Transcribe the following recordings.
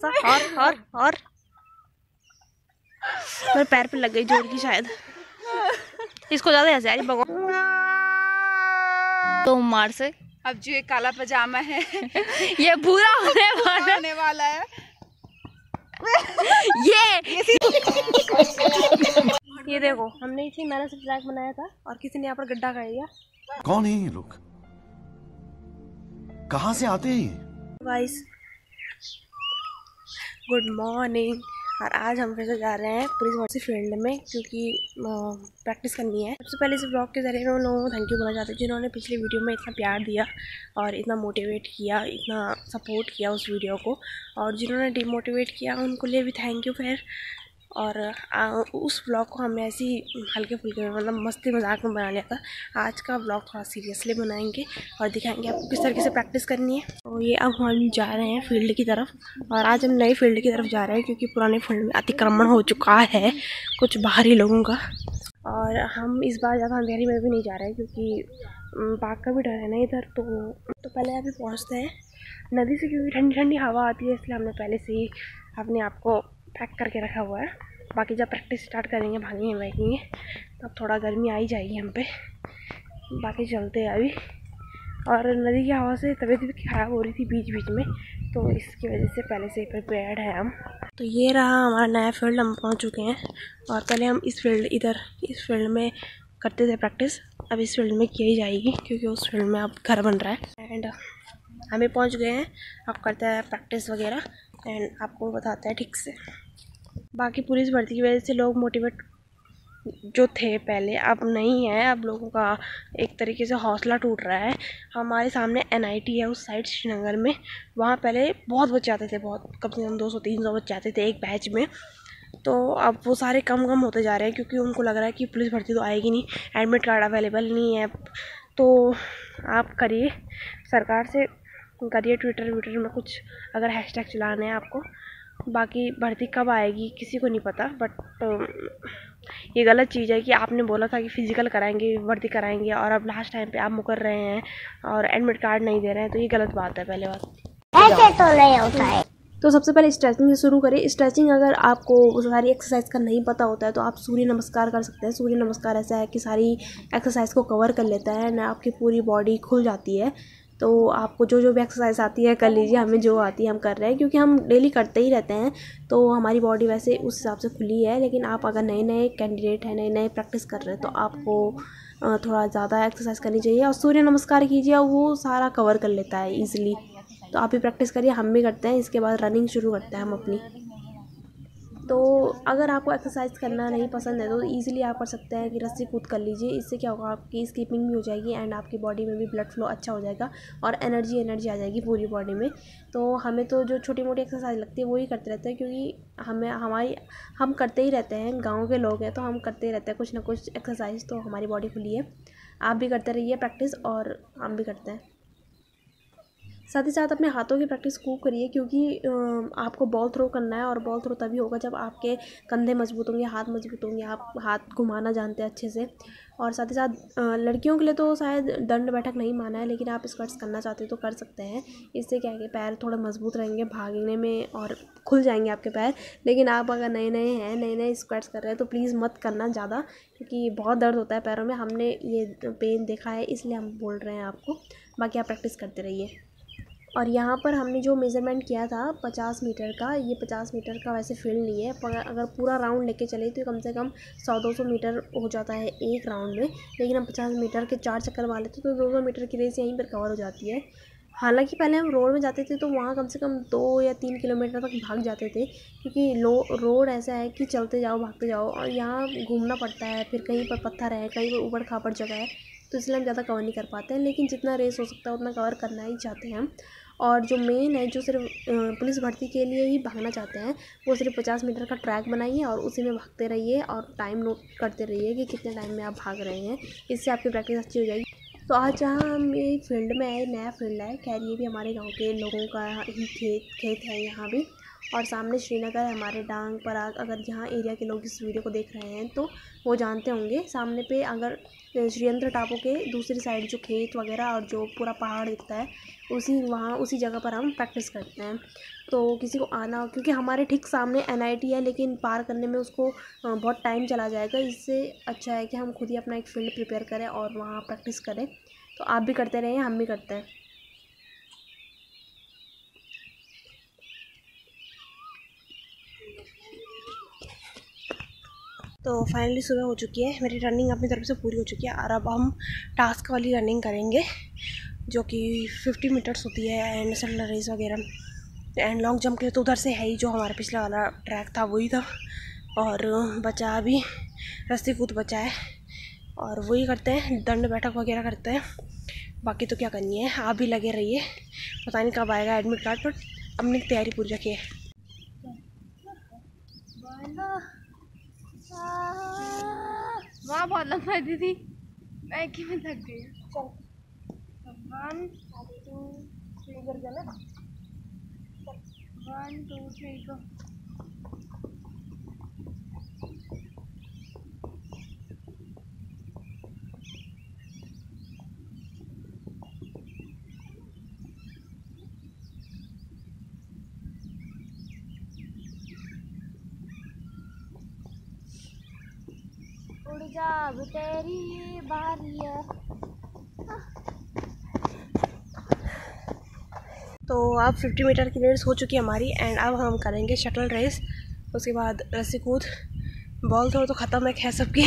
और मेरे पैर पे लग गई जोर की शायद। इसको ज्यादा हंसी आ रही भगवान तो मार से। अब जो ये काला पजामा है ये भूरा होने वाला है। ये देखो, हमने इसी मेहनत से ट्रैक बनाया था और किसी ने यहाँ पर गड्ढा कर दिया। कौन है ये लोग, कहाँ से आते हैं? Guys good morning. और आज हम फिर से जा रहे हैं पुलिस वर्सी फील्ड में क्योंकि प्रैक्टिस करनी है। सबसे पहले इस ब्लॉग के जरिए मैं उन लोगों को थैंक यू बोलना चाहती हूँ जिन्होंने पिछली वीडियो में इतना प्यार दिया और इतना मोटिवेट किया, इतना सपोर्ट किया उस वीडियो को। और जिन्होंने डिमोटिवेट किया उनको लिए भी थैंक यू फिर। और उस ब्लॉग को हमने ऐसे ही हल्के फुल्के में मतलब मस्ती मजाक में बना लिया था। आज का ब्लॉग थोड़ा सीरियसली बनाएंगे और दिखाएंगे आपको किस तरीके से प्रैक्टिस करनी है। तो ये अब हम जा रहे हैं फील्ड की तरफ और आज हम नई फील्ड की तरफ जा रहे हैं क्योंकि पुरानी फील्ड में अतिक्रमण हो चुका है कुछ बाहरी लोगों का। और हम इस बार ज़्यादा अंधेरी में भी नहीं जा रहे हैं क्योंकि बाघ का भी डर है ना इधर। तो पहले अभी पहुँचते हैं नदी से क्योंकि ठंडी ठंडी हवा आती है इसलिए हमने पहले से ही अपने आप को पैक करके रखा हुआ है। बाकी जब प्रैक्टिस स्टार्ट करेंगे भागेंगे भागेंगे तब थोड़ा गर्मी आ ही जाएगी हम पे। बाकी चलते हैं अभी। और नदी की हवा से तबीयत भी ख़राब हो रही थी बीच बीच में तो इसकी वजह से पहले से प्रिपेयर्ड है हम। तो ये रहा हमारा नया फील्ड, हम पहुंच चुके हैं। और पहले हम इस फील्ड में करते थे प्रैक्टिस, अब इस फील्ड में की ही जाएगी क्योंकि उस फील्ड में अब घर बन रहा है। एंड हमें पहुँच गए हैं, अब करते हैं प्रैक्टिस वगैरह एंड आपको बताते हैं ठीक से। बाकी पुलिस भर्ती की वजह से लोग मोटिवेट जो थे पहले अब नहीं है, अब लोगों का एक तरीके से हौसला टूट रहा है। हमारे सामने NIT है उस साइड श्रीनगर में, वहाँ पहले बहुत बच्चे आते थे, बहुत कम से कम 200-300 बच्चे आते थे एक बैच में। तो अब वो सारे कम होते जा रहे हैं क्योंकि उनको लग रहा है कि पुलिस भर्ती तो आएगी नहीं, एडमिट कार्ड अवेलेबल नहीं है। तो आप करिए, सरकार से करिए ट्विटर में कुछ अगर हैशटैग चलाना है आपको। बाकी भर्ती कब आएगी किसी को नहीं पता, बट ये गलत चीज़ है कि आपने बोला था कि फ़िज़िकल कराएंगे भर्ती कराएंगे और अब लास्ट टाइम पे आप मुकर रहे हैं और एडमिट कार्ड नहीं दे रहे हैं, तो ये गलत बात है। पहले बात ऐसे तो नहीं होता है। तो सबसे पहले स्ट्रेचिंग से शुरू करें। स्ट्रेचिंग अगर आपको सारी एक्सरसाइज का नहीं पता होता है तो आप सूर्य नमस्कार कर सकते हैं। सूर्य नमस्कार ऐसा है कि सारी एक्सरसाइज को कवर कर लेता है ना, आपकी पूरी बॉडी खुल जाती है। तो आपको जो भी एक्सरसाइज आती है कर लीजिए, हमें जो आती है हम कर रहे हैं क्योंकि हम डेली करते ही रहते हैं तो हमारी बॉडी वैसे उस हिसाब से खुली है। लेकिन आप अगर नए कैंडिडेट हैं, नए प्रैक्टिस कर रहे हैं तो आपको थोड़ा ज़्यादा एक्सरसाइज करनी चाहिए और सूर्य नमस्कार कीजिए, वो सारा कवर कर लेता है ईजिली। तो आप भी प्रैक्टिस करिए, हम भी करते हैं। इसके बाद रनिंग शुरू करते हैं हम अपनी। तो अगर आपको एक्सरसाइज करना नहीं पसंद है तो इजीली आप कर सकते हैं कि रस्सी कूद कर लीजिए। इससे क्या होगा, आपकी स्किपिंग भी हो जाएगी एंड आपकी बॉडी में भी ब्लड फ्लो अच्छा हो जाएगा और एनर्जी आ जाएगी पूरी बॉडी में। तो हमें तो जो छोटी मोटी एक्सरसाइज लगती है वही करते रहते हैं क्योंकि हम करते ही रहते हैं, गाँव के लोग हैं तो हम करते ही रहते हैं कुछ ना कुछ एक्सरसाइज। तो हमारी बॉडी खुली है, आप भी करते रहिए प्रैक्टिस और हम भी करते हैं। साथ ही साथ अपने हाथों की प्रैक्टिस खूब करिए क्योंकि आपको बॉल थ्रो करना है और बॉल थ्रो तभी होगा जब आपके कंधे मजबूत होंगे, हाथ मजबूत होंगे, आप हाथ घुमाना जानते हैं अच्छे से। और साथ ही साथ लड़कियों के लिए तो शायद दंड बैठक नहीं माना है, लेकिन आप स्क्वाट्स करना चाहते हो तो कर सकते हैं। इससे क्या है कि पैर थोड़ा मजबूत रहेंगे भागने में और खुल जाएंगे आपके पैर। लेकिन आप अगर नए स्क्वाट्स कर रहे हैं तो प्लीज़ मत करना ज़्यादा क्योंकि बहुत दर्द होता है पैरों में। हमने ये पेन देखा है इसलिए हम बोल रहे हैं आपको। बाकी आप प्रैक्टिस करते रहिए। और यहाँ पर हमने जो मेज़रमेंट किया था 50 मीटर का, ये 50 मीटर का वैसे फील्ड नहीं है, पर अगर पूरा राउंड लेके चले तो कम से कम 100-200 मीटर हो जाता है एक राउंड में। लेकिन हम 50 मीटर के 4 चक्कर मारे थे तो 200 मीटर की रेस यहीं पर कवर हो जाती है। हालांकि पहले हम रोड में जाते थे तो वहाँ कम से कम 2 या 3 किलोमीटर तक भाग जाते थे क्योंकि रोड ऐसा है कि चलते जाओ भागते जाओ और यहाँ घूमना पड़ता है, फिर कहीं पर पत्थर है, कहीं पर ऊबड़ खाबड़ जगह है, तो इसलिए हम ज़्यादा कवर नहीं कर पाते हैं। लेकिन जितना रेस हो सकता है उतना कवर करना ही चाहते हैं हम। और जो मेन है, जो सिर्फ पुलिस भर्ती के लिए ही भागना चाहते हैं, वो सिर्फ 50 मीटर का ट्रैक बनाइए और उसी में भागते रहिए और टाइम नोट करते रहिए कि कितने टाइम में आप भाग रहे हैं। इससे आपकी प्रैक्टिस अच्छी हो जाएगी। तो आज जहाँ हम ये फील्ड में आए, नया फील्ड है, खैर ये भी हमारे गांव के लोगों का ही खेत है यहाँ भी। और सामने श्रीनगर है हमारे डांग पर। अगर यहाँ एरिया के लोग इस वीडियो को देख रहे हैं तो वो जानते होंगे। सामने पे अगर श्रीयंत्र टापू के दूसरी साइड जो खेत वगैरह और जो पूरा पहाड़ दिखता है उसी जगह पर हम प्रैक्टिस करते हैं। तो किसी को आना हो, क्योंकि हमारे ठीक सामने NIT है, लेकिन पार करने में उसको बहुत टाइम चला जाएगा। इससे अच्छा है कि हम खुद ही अपना एक फील्ड प्रिपेयर करें और वहाँ प्रैक्टिस करें। तो आप भी करते रहें, हम भी करते हैं। तो फाइनली सुबह हो चुकी है, मेरी रनिंग अपनी तरफ से पूरी हो चुकी है और अब हम टास्क वाली रनिंग करेंगे जो कि 50 मीटर्स होती है एंड शटल रेस वगैरह। एंड लॉन्ग जंप के लिए तो उधर से है ही, जो हमारा पिछला वाला ट्रैक था वही था, और बचा अभी रस्सी कूद बचा है और वही करते हैं, दंड बैठक वगैरह करते हैं। बाकी तो क्या करनी है, आप भी लगे रहिए। पता नहीं कब आएगा एडमिट कार्ड, पर हमने तैयारी पूरी रखी है। वहाँ बहुत लंबा है दीदी, मैं कि में थक गई। चल 1 2 3 कर देना, 1 2 3 को। उड़ जा अब तेरी बारी है। तो अब 50 मीटर की रेस हो चुकी है हमारी एंड अब हम करेंगे शटल रेस। उसके बाद रस्सी कूद, बॉल थ्रो तो ख़त्म है खैर सबकी।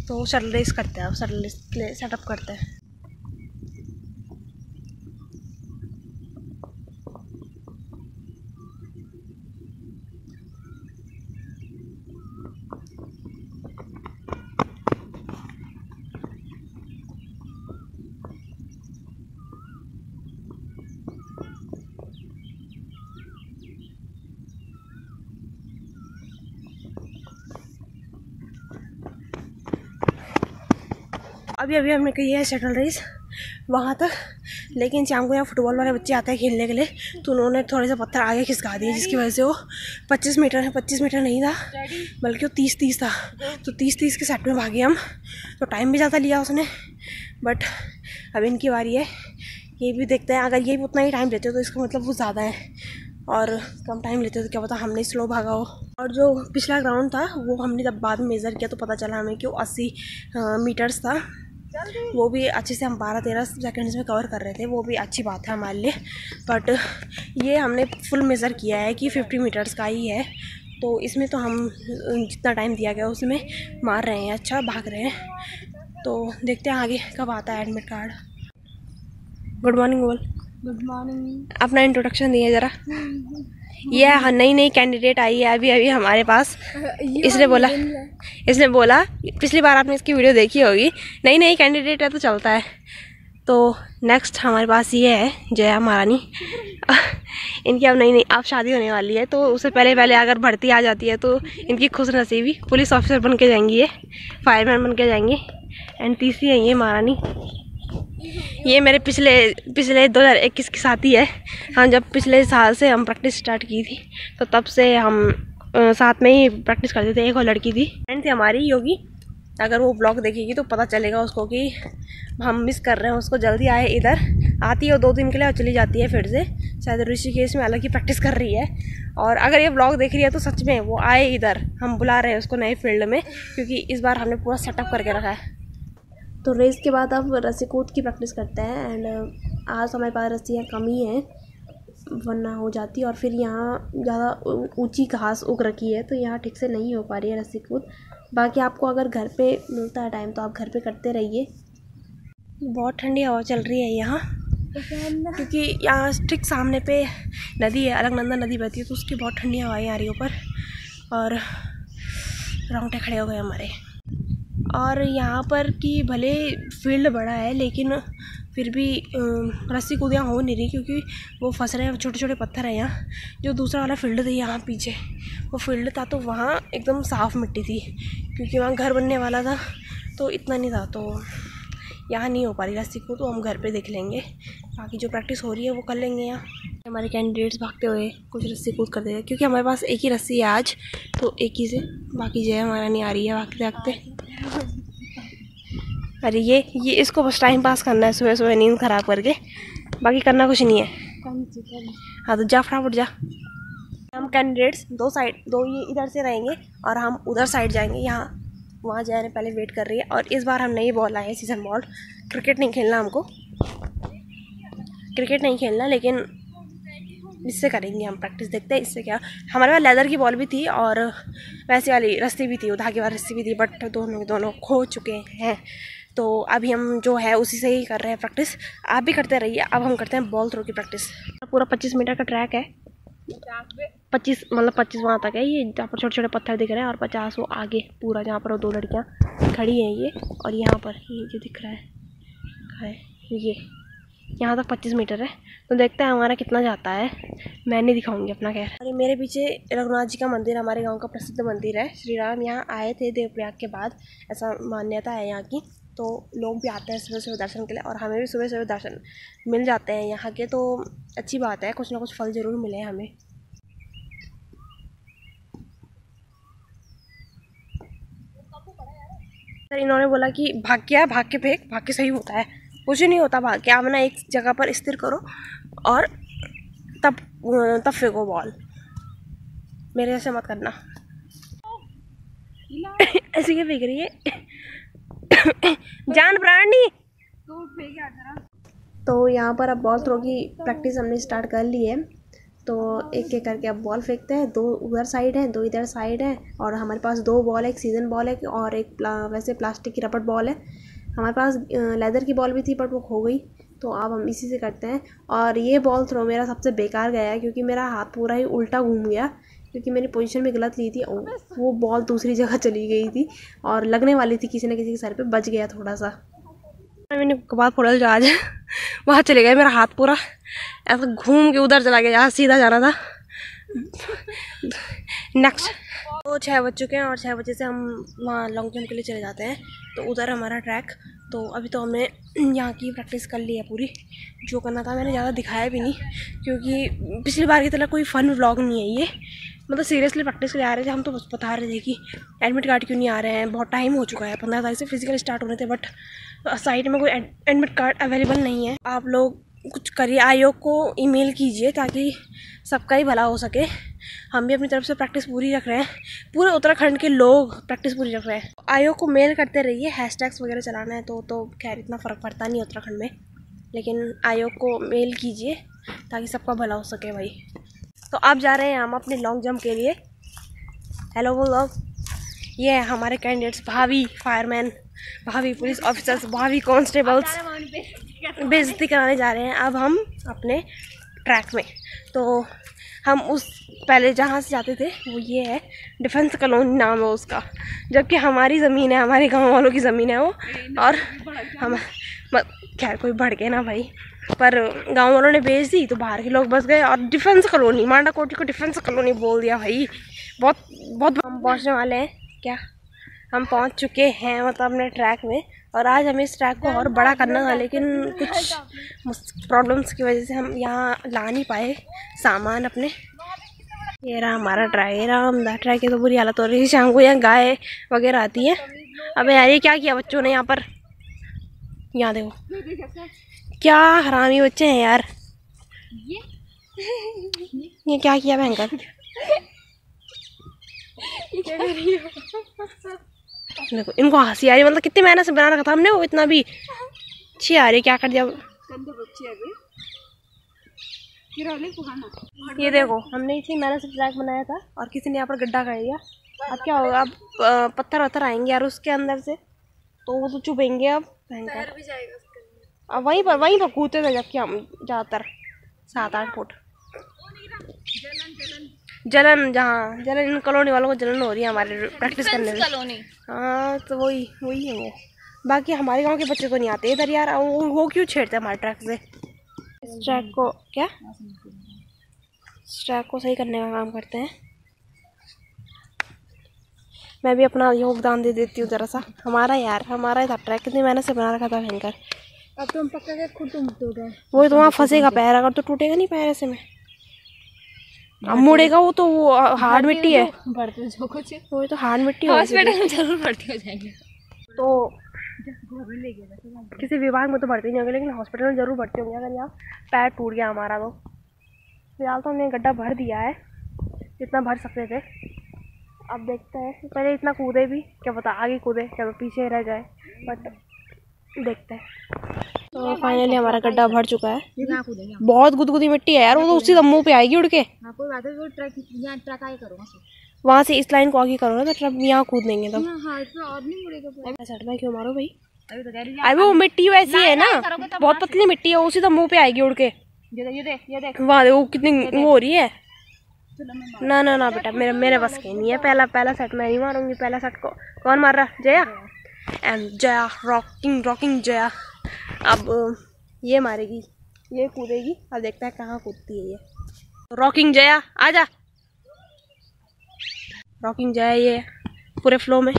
तो शटल रेस करते हैं, अब शटल रेस के लिए सेटअप करते हैं। अभी हमने कही है शटल रेस वहाँ तक, लेकिन शाम को यहाँ फुटबॉल वाले बच्चे आते हैं खेलने के लिए, तो उन्होंने थोड़े से पत्थर आगे खिसका दिए, जिसकी वजह से वो 25 मीटर नहीं था बल्कि वो 30 था। तो 30 के सेट में भागे हम, तो टाइम भी ज़्यादा लिया उसने। बट अब इनकी बारी है, ये भी देखते हैं। अगर ये भी उतना ही टाइम लेते हो तो इसका मतलब वो ज़्यादा है, और कम टाइम लेते तो क्या पता हमने स्लो भागा हो। और जो पिछला ग्राउंड था वो हमने जब बाद में मेज़र किया तो पता चला हमें कि वो 80 मीटर्स था। वो भी अच्छे से हम 12-13 सेकंड्स में कवर कर रहे थे, वो भी अच्छी बात है हमारे लिए। बट ये हमने फुल मेज़र किया है कि 50 मीटर्स का ही है, तो इसमें तो हम जितना टाइम दिया गया उसमें मार रहे हैं, अच्छा भाग रहे हैं। तो देखते हैं आगे कब आता है एडमिट कार्ड। गुड मॉर्निंग बोल। Good morning. अपना इंट्रोडक्शन दिए ज़रा। ये नई कैंडिडेट आई है अभी हमारे पास। इसने बोला पिछली बार आपने इसकी वीडियो देखी होगी, नई कैंडिडेट है तो चलता है। तो नेक्स्ट हमारे पास ये है जया महारानी। इनकी अब नई अब शादी होने वाली है, तो उससे पहले अगर भर्ती आ जाती है तो इनकी खुश नसीबी, पुलिस ऑफिसर बन के जाएंगी, ये फायरमैन बन के जाएंगी। एंड तीसरी है ये महारानी, ये मेरे पिछले 2021 की साथी है। हम जब पिछले साल से हम प्रैक्टिस स्टार्ट की थी तो तब से हम साथ में ही प्रैक्टिस करते थे। एक और लड़की थी, फ्रेंड थी हमारी योगी, अगर वो ब्लॉग देखेगी तो पता चलेगा उसको कि हम मिस कर रहे हैं उसको। जल्दी आए इधर, आती है 2 दिन के लिए और चली जाती है फिर से, शायद ऋषिकेश में अलग ही प्रैक्टिस कर रही है। और अगर ये ब्लॉग देख रही है तो सच में वो आए इधर, हम बुला रहे हैं उसको नए फील्ड में, क्योंकि इस बार हमने पूरा सेटअप करके रखा है। तो रेस के बाद अब रस्सी कूद की प्रैक्टिस करते हैं। एंड आज हमारे पास रस्सियाँ कम ही हैं, वरना हो जाती। और फिर यहाँ ज़्यादा ऊंची घास उग रखी है तो यहाँ ठीक से नहीं हो पा रही है रस्सी कूद। बाकी आपको अगर घर पे मिलता है टाइम तो आप घर पे करते रहिए। बहुत ठंडी हवा चल रही है यहाँ, क्योंकि यहाँ ठीक सामने पे नदी है, अलकनंदा नदी बहती है, तो उसकी बहुत ठंडी हवाएं आ रही है ऊपर, और रोंगटे खड़े हो गए हमारे। और यहाँ पर कि भले फील्ड बड़ा है लेकिन फिर भी रस्सी कूद यहाँ हो नहीं रही, क्योंकि वो फंस रहे हैं, छोटे छोटे पत्थर हैं यहाँ। जो दूसरा वाला फील्ड था यहाँ पीछे वो फील्ड था, तो वहाँ एकदम साफ़ मिट्टी थी, क्योंकि वहाँ घर बनने वाला था तो इतना नहीं था। तो यहाँ नहीं हो पा रही रस्सी कूद, तो हम घर पे देख लेंगे। बाकी जो प्रैक्टिस हो रही है वो कर लेंगे यहाँ। हमारे कैंडिडेट्स भागते हुए कुछ रस्सी कूद कर देते, क्योंकि हमारे पास एक ही रस्सी है आज, तो एक ही से। बाकी जय हमारा नहीं आ रही है भागते भागते। अरे ये इसको बस टाइम पास करना है, सुबह सुबह नींद खराब करके, बाकी करना कुछ नहीं है। हाँ तो जा फटाफट जा। हम कैंडिडेट्स दो ये इधर से रहेंगे और हम उधर साइड जाएंगे। यहाँ वहाँ जाने पहले वेट कर रही है। और इस बार हम नई बॉल आए हैं, सीजन बॉल। क्रिकेट नहीं खेलना हमको, क्रिकेट नहीं खेलना, लेकिन इससे करेंगे हम प्रैक्टिस। देखते हैं इससे क्या। हमारे पास लेदर की बॉल भी थी और वैसे वाली रस्सी भी थी, धागे वाली रस्सी भी थी, बट दोनों खो चुके हैं। तो अभी हम जो है उसी से ही कर रहे हैं प्रैक्टिस। आप भी करते रहिए। अब हम करते हैं बॉल थ्रो की प्रैक्टिस। पूरा 25 मीटर का ट्रैक है। 25 वहाँ तक है ये, जहाँ पर छोटे छोटे पत्थर दिख रहे हैं, और 50 वो आगे पूरा, जहाँ पर वो 2 लड़कियाँ खड़ी हैं ये। और यहाँ पर ये जो दिख रहा है ये, यहाँ तक 25 मीटर है। तो देखते हैं हमारा कितना जाता है। मैं नहीं दिखाऊंगी अपना खैर। और मेरे पीछे रघुनाथ जी का मंदिर, हमारे गांव का प्रसिद्ध मंदिर है। श्री राम यहाँ आए थे देवप्रयाग के बाद, ऐसा मान्यता है यहाँ की। तो लोग भी आते हैं सुबह सुबह दर्शन के लिए, और हमें भी सुबह सुबह दर्शन मिल जाते हैं यहाँ के। तो अच्छी बात है, कुछ ना कुछ फल ज़रूर मिले हमें। इन्होंने बोला कि भाग के फेंक, भाग के सही होता है। कुछ नहीं होता भाग के, आप ना एक जगह पर स्थिर करो और तब फेंको बॉल। मेरे जैसे मत करना। ऐसे क्या फेंक रही है जान प्राणी। तो यहाँ पर अब बॉल थ्रो की प्रैक्टिस हमने स्टार्ट कर ली है। तो एक एक करके अब बॉल फेंकते हैं। 2 उधर साइड है, 2 इधर साइड है, और हमारे पास 2 बॉल है, एक सीजन बॉल है और एक वैसे प्लास्टिक की रबड़ बॉल है। हमारे पास लेदर की बॉल भी थी बट वो खो गई, तो अब हम इसी से करते हैं। और ये बॉल थ्रो मेरा सबसे बेकार गया है, क्योंकि मेरा हाथ पूरा ही उल्टा घूम गया, क्योंकि मैंने पोजीशन भी गलत ली थी। वो बॉल दूसरी जगह चली गई थी और लगने वाली थी किसी न किसी के सर पे, बच गया थोड़ा सा। मैंने कबाब फोड़ल जहाज वहाँ चले गए, मेरा हाथ पूरा ऐसा घूम के उधर चला गया जहाँ सीधा जाना था। नेक्स्ट तो 6 बज चुके हैं और 6 बजे से हम वहाँ लॉन्ग जंप के लिए चले जाते हैं। तो उधर हमारा ट्रैक। तो अभी तो हमने यहाँ की प्रैक्टिस कर ली है पूरी, जो करना था। मैंने ज़्यादा दिखाया भी नहीं, क्योंकि पिछली बार की तरह कोई फ़न व्लॉग नहीं है ये। मतलब सीरियसली प्रैक्टिस के लिए आ रहे थे हम, तो बस बता रहे थे कि एडमिट कार्ड क्यों नहीं आ रहे हैं। बहुत टाइम हो चुका है, 15 तारीख से फिजिकल स्टार्ट होने थे, बट साइट में कोई एडमिट कार्ड अवेलेबल नहीं है। आप लोग कुछ करिए, आयोग को ईमेल कीजिए ताकि सबका ही भला हो सके। हम भी अपनी तरफ से प्रैक्टिस पूरी रख रहे हैं, पूरे उत्तराखंड के लोग प्रैक्टिस पूरी रख रहे हैं। आयोग को मेल करते रहिए, हैशटैग्स वगैरह चलाना है तो खैर इतना फ़र्क पड़ता नहीं उत्तराखंड में, लेकिन आयोग को मेल कीजिए ताकि सबका भला हो सके भाई। तो आप जा रहे हैं हम अपने लॉन्ग जंप के लिए। हेलो वो लोग, ये है हमारे कैंडिडेट्स, भावी फायरमैन, भावी पुलिस ऑफिसर्स, भावी कांस्टेबल्स बेइज्जती कराने जा रहे हैं अब हम अपने ट्रैक में। तो हम उस पहले जहाँ से जाते थे वो ये है, डिफेंस कॉलोनी नाम है उसका, जबकि हमारी ज़मीन है, हमारे गांव वालों की ज़मीन है वो। और हम खैर कोई भड़के ना भाई, पर गांव वालों ने बेच दी तो बाहर के लोग बस गए और डिफेंस कॉलोनी, मांडा कोटी को डिफेंस कॉलोनी बोल दिया भाई। बहुत हम पहुँचने वाले हैं, क्या हम पहुँच चुके हैं मतलब अपने ट्रैक में। और आज हमें इस ट्रैक को और बड़ा करना था, लेकिन कुछ प्रॉब्लम्स की वजह से हम यहाँ ला नहीं पाए सामान अपने। ये रहा हमारा ट्रैक, ये रहा हमारा ट्रैक की तो बुरी हालत हो रही है। शाम को यहाँ गाय वगैरह आती है। अबे यार ये क्या किया बच्चों ने यहाँ पर, यहाँ देखो क्या हरामी बच्चे हैं यार। ये क्या किया भयंकर। देखो इनको हंसी आ रही, मतलब कितनी मेहनत से बना रखा था हमने, वो इतना भी अच्छी आ रही, क्या कर दिया। ये देखो हमने इतनी मेहनत से ट्रैक बनाया था और किसी ने यहाँ पर गड्ढा कर दिया। अब क्या होगा, अब पत्थर वत्थर आएंगे यार उसके अंदर से, तो वो तो चुभेंगे। अब अब वहीं पर कूदते थे जबकि हम ज़्यादातर 7-8 फुट। जलन, जहाँ जलन कॉलोनी वालों को जलन हो रही है हमारे प्रैक्टिस करने में। हाँ तो वही है वो। बाकी हमारे गांव के बच्चे को नहीं आते इधर यार, वो क्यों छेड़ते हमारे ट्रैक से। इस ट्रैक को इस ट्रैक को सही करने का काम करते हैं। मैं भी अपना योगदान दे देती हूँ ज़रा सा। हमारा ही था ट्रैक, कितनी मेहनत से बना रखा था भयंकर। अब तुम पक्का के खुद तुम टूटे, वही तो वहाँ फंसेगा पैर, अगर तो टूटेगा नहीं पैर ऐसे में। अब मुड़ेगा वो तो, वो हार्ड मिट्टी है, बढ़ते जो कुछ वही तो हार्ड मिट्टी हॉस्पिटल में जरूर भर्ती हो जाएंगे। तो किसी विभाग में तो भर्ती नहीं होंगे, लेकिन हॉस्पिटल में ज़रूर भर्ती होंगे अगर यहाँ पैर टूट गया हमारा। तो फिलहाल तो हमने गड्ढा भर दिया है जितना भर सकते थे। अब देखते हैं, पहले इतना कूदे भी, क्या पता आगे कूदे क्या पीछे रह जाए, बट देखते हैं। तो फाइनली हमारा गड्ढा भर चुका है। बहुत गुदगुदी मिट्टी है यार, वो तो उसी मुँह पे आएगी उड़ के। वहाँ से इस लाइन को आगे करो ना तो ट्रक यहाँ कूद देंगे तब। सट में क्यों मारो भाई, अरे वो मिट्टी वैसी है ना, बहुत पतली मिट्टी है, उसी तो मुँह पे आएगी उड़ के। वहाँ देखो कितनी वो हो रही है। ना ना ना बेटा, मेरे बस के नहीं है। पहला सेट मैं नहीं मारूंगी। पहला सेट को कौन मार रहा? Jaya and Jaya, rocking Jaya. अब ये मारेगी, ये कूदेगी। अब देखते हैं कहाँ कूदती है ये। रॉकिंग जया आजा। रॉकिंग जया ये पूरे फ्लो में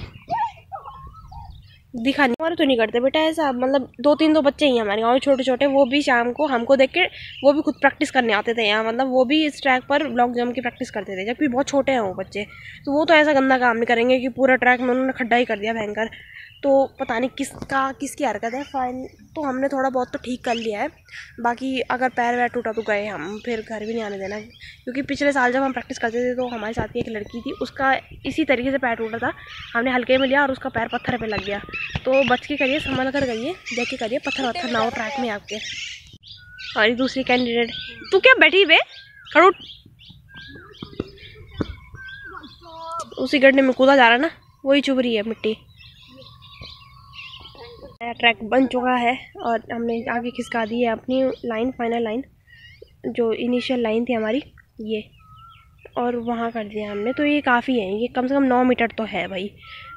दिखा नहीं। हमारे तो नहीं करते बेटा ऐसा, मतलब 2-3 तो बच्चे ही हैं हमारे गाँव में छोटे छोटे, वो भी शाम को हमको देख के वो भी खुद प्रैक्टिस करने आते थे यहाँ। मतलब वो भी इस ट्रैक पर लॉन्ग जंप की प्रैक्टिस करते थे, जबकि बहुत छोटे हैं वो बच्चे। तो वो तो ऐसा गंदा काम नहीं करेंगे कि पूरा ट्रैक में उन्होंने खड्डा ही कर दिया भयंकर। तो पता नहीं किसकी हरकत है। फाइन तो हमने थोड़ा बहुत तो ठीक कर लिया है, बाकी अगर पैर वैर टूटा तो गए हम, फिर घर भी नहीं आने देना। क्योंकि पिछले साल जब हम प्रैक्टिस करते थे तो हमारे साथ की एक लड़की थी, उसका इसी तरीके से पैर टूटा था। हमने हल्के में लिया और उसका पैर पत्थर पे लग गया। तो बच के करिए, संभाल कर करिए, देख के करिए, पत्थर ना हो ट्रैक में आपके। और दूसरी कैंडिडेट, तू क्या बैठी बे, खड़ो। उसी गड्ढे में कूदा जा रहा ना, वही चुभ रही है मिट्टी। नया ट्रैक बन चुका है और हमने आगे खिसका दी है अपनी लाइन, फाइनल लाइन, जो इनिशियल लाइन थी हमारी ये, और वहाँ कर दिया हमने। तो ये काफ़ी है, ये कम से कम 9 मीटर तो है भाई।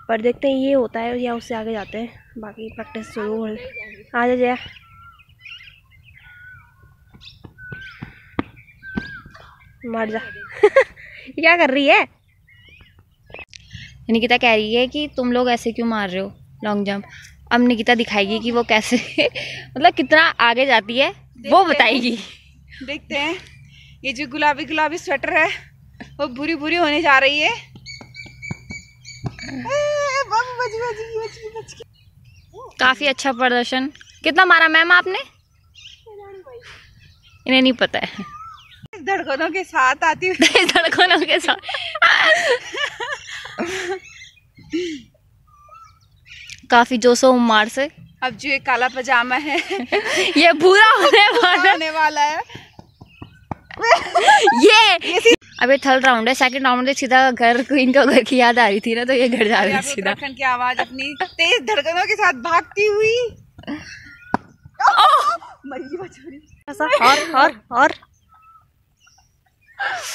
पर देखते हैं ये होता है या उससे आगे जाते हैं। बाकी प्रैक्टिस जरूर आ जाए। मार जा। क्या कर रही है? निकिता कह रही है कि तुम लोग ऐसे क्यों मार रहे हो लॉन्ग जंप। अब निकिता दिखाएगी कि वो कैसे मतलब कितना आगे जाती है, वो बताएगी। देखते हैं। ये जो गुलाबी स्वेटर है वो बुरी होने जा रही है। काफी अच्छा प्रदर्शन। कितना मारा मैम आपने? इन्हें नहीं पता है। धड़कनों के साथ आती हुई धड़कनों के साथ काफी जोशो उम्मार से। अब जो ये काला पजामा है ये भूरा होने वाला है। ये अब ये थर्ड राउंड है। सेकंड राउंड में सीधा घर को, इनका घर की याद आ रही थी ना, तो ये घर जा रही थी सीधा। उत्तराखंड की आवाज अपनी तेज धड़कनों के साथ भागती हुई। और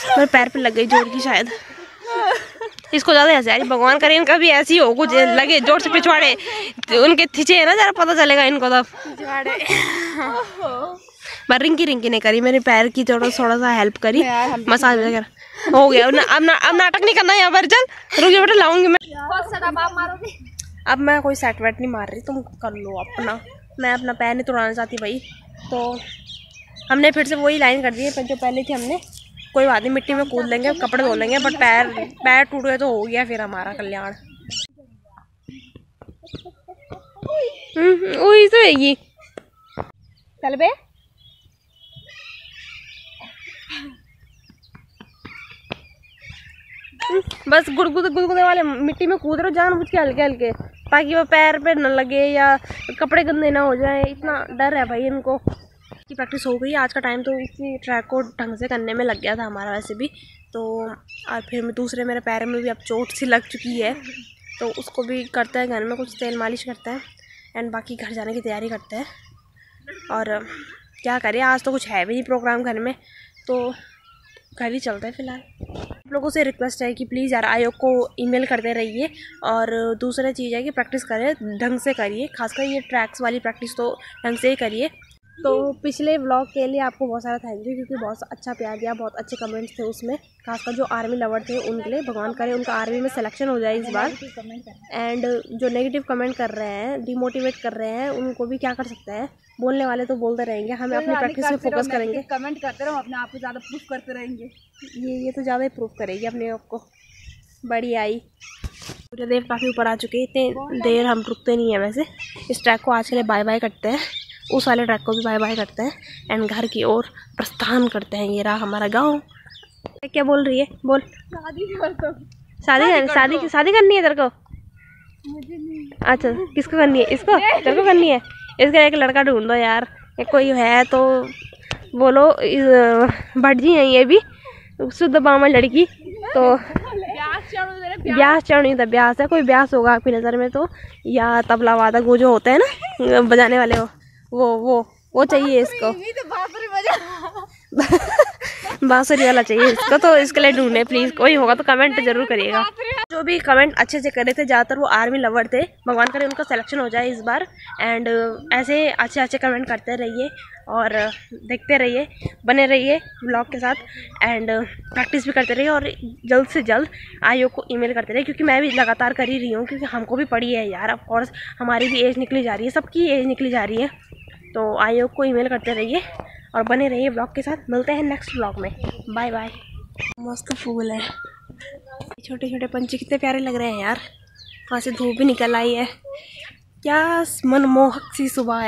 मेरे पैर पे लग गई जोर की शायद। इसको ज्यादा ऐसे यार, भगवान करे इनका भी ऐसी हो, कुछ लगे जोर से पिछवाड़े उनके थिचे है ना, जरा पता चलेगा इनको तब। मैं रिंकी नहीं करी, मेरे पैर की थोड़ा सा हेल्प करी, मसाज वगैरह हो गया। अब नाटक नहीं करना यहाँ पर। चल रुक जा बेटा, लाऊंगी मैं। अब मैं कोई सेट वेट नहीं मार रही, तुम कर लो अपना। मैं अपना पैर नहीं तोड़ना चाहती भाई। तो हमने फिर से वही लाइन कर दी है जो पहले थी हमने। कोई बात नहीं, मिट्टी में कूद लेंगे, कपड़े धो लेंगे, बट पैर टूट गए तो हो गया फिर हमारा कल्याण। वही तो है ये। चल बे। बस गुदगुदे वाले मिट्टी में कूद रहे हो जानबूझ के हल्के हल्के, ताकि वो पैर पे न लगे या कपड़े गंदे ना हो जाए। इतना डर है भाई इनको। की प्रैक्टिस हो गई। आज का टाइम तो इसी ट्रैक को ढंग से करने में लग गया था हमारा वैसे भी। तो और फिर दूसरे मेरे पैर में भी अब चोट सी लग चुकी है, तो उसको भी करते हैं घर में, कुछ तेल मालिश करते हैं एंड बाकी घर जाने की तैयारी करते हैं। और क्या करें, आज तो कुछ है भी नहीं प्रोग्राम घर में, तो घर ही चलते हैं फिलहाल। आप लोगों से रिक्वेस्ट है कि प्लीज़ यार आयोग को ईमेल करते रहिए। और दूसरा चीज़ है कि प्रैक्टिस करें, ढंग से करिए, खासकर ये ट्रैक्स वाली प्रैक्टिस तो ढंग से ही करिए। तो पिछले व्लॉग के लिए आपको बहुत सारा थैंक यू, क्योंकि बहुत अच्छा प्यार दिया, बहुत अच्छे कमेंट्स थे उसमें, खासकर जो आर्मी लवर थे उनके लिए। भगवान करे उनका आर्मी में सिलेक्शन हो जाए इस बार। एंड जो नेगेटिव कमेंट कर रहे हैं, डिमोटिवेट कर रहे हैं, उनको भी क्या कर सकते हैं, बोलने वाले तो बोलते रहेंगे, हमें अपनी प्रैक्टिस पे फोकस करेंगे। कमेंट करते रहो, अपने आप को ज़्यादा प्रूफ करते रहेंगे। ये तो ज़्यादा ही प्रूफ करेगी अपने आप को। बड़ी आई। सूर्यदेव काफ़ी ऊपर आ चुके हैं, इतने देर हम रुकते नहीं है वैसे। इस ट्रैक को आज के लिए बाय बाय करते हैं, उस वाले ट्रैक को भी बाय बाय करते हैं एंड घर की ओर प्रस्थान करते हैं। ये रहा हमारा गाँव। क्या बोल रही है, बोल। शादी करनी है तेरे को? मुझे नहीं। अच्छा, किसको करनी है? इसको? तेरे को करनी है? इसका एक लड़का ढूंढ दो यार, एक कोई है तो बोलो। भट जी हैं ये भी, शुद्ध बामन लड़की। तो ब्यास चढ़नी था, ब्यास है, कोई ब्यास होगा आपकी नज़र में तो, या तबला वादक वो जो होते हैं ना बजाने वाले, वो चाहिए इसको। बांसुरी वाला चाहिए इसको, तो इसके लिए ढूंढे प्लीज़। कोई होगा तो कमेंट जरूर करिएगा। जो भी कमेंट अच्छे से करे थे, ज़्यादातर वो आर्मी लवर थे। भगवान करे उनका सिलेक्शन हो जाए इस बार। एंड ऐसे अच्छे कमेंट करते रहिए और देखते रहिए, बने रहिए ब्लॉग के साथ एंड प्रैक्टिस भी करते रहिए और जल्द से जल्द आयोग को ईमेल करते रहिए, क्योंकि मैं भी लगातार कर ही रही हूँ, क्योंकि हमको भी पड़ी है यार। ऑफ कोर्स हमारी भी एज निकली जा रही है, सबकी एज निकली जा रही है। तो आयोग को ईमेल करते रहिए और बने रहिए ब्लॉग के साथ। मिलते हैं नेक्स्ट ब्लॉग में। Bye bye. मस्त फूल है, छोटे छोटे पंछी कितने प्यारे लग रहे हैं यार। वहाँ से धूप भी निकल आई है, क्या मनमोहक सी सुबह है।